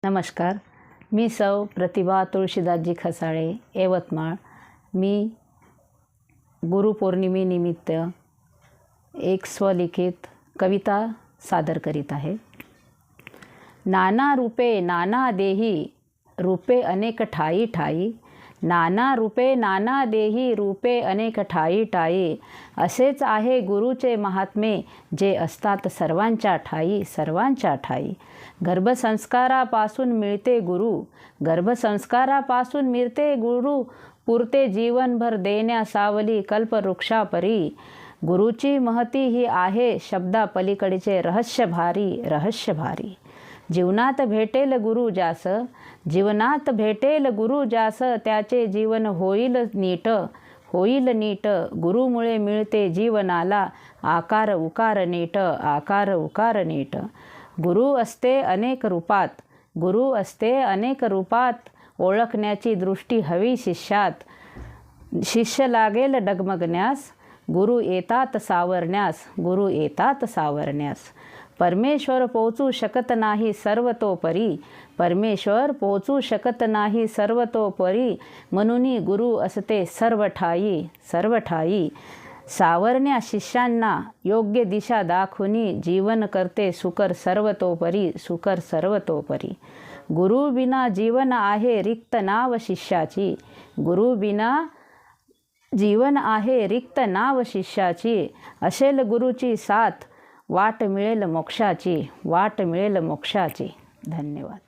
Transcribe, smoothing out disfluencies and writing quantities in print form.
नमस्कार, मी सौ प्रतिभा तुळशीदासजी खसाळे, यवतमाळ। मी गुरुपौर्णिमेनिमित्त एक स्वलिखित कविता सादर करीत आहे। नाना रूपे नाना देही, रूपे अनेक ठाई ठाई। नाना रूपे नाना देही, रूपे अनेक ठाई ठाई। असेच आहे गुरुचे महात्मे, जे असतात सर्वांच्या ठाई सर्वांच्या ठाई। गर्भसंस्कारापासून मिळते गुरु, गर्भसंस्कारापासून मिळते गुरु। पुरते जीवनभर देण्या सावली कल्पवृक्षापरी। गुरुची महती ही आहे शब्दा पलीकडचे रहस्य भारी रहस्य भारी। जीवनात भेटेल गुरु ज्यास, जीवनात भेटेल गुरु ज्यास, त्याचे जीवन होईल नीट होईल नीट। गुरुमुळे मिळते जीवनाला आकार उकार नीट आकार उकार नीट। गुरु असते अनेक रूपात, गुरु असते अनेक रूपात। ओळखण्याची दृष्टी हवी शिष्यात, शिष्य लागेल डगमगण्यास। गुरु येतात सावरण्यास, गुरु येतात सावरण्यास। परमेश्वर पोचू शकत नाही सर्वतोपरी, परमेश्वर पोचू शकत नाही सर्वतोपरी। म्हणून गुरु असते सर्व ठाई सर्व ठाई। सावरण्या शिष्यांना योग्य दिशा दाखवूनी, जीवन करते सुकर सर्वतोपरी सुकर सर्वतोपरी। गुरु बिना जीवन आहे रिक्त नाव शिष्याची, गुरु बिना जीवन आहे रिक्त नाव शिष्याची। असेल गुरुची साथ, वाट मिळेल मोक्षाची वाट मिळेल मोक्षाची। धन्यवाद।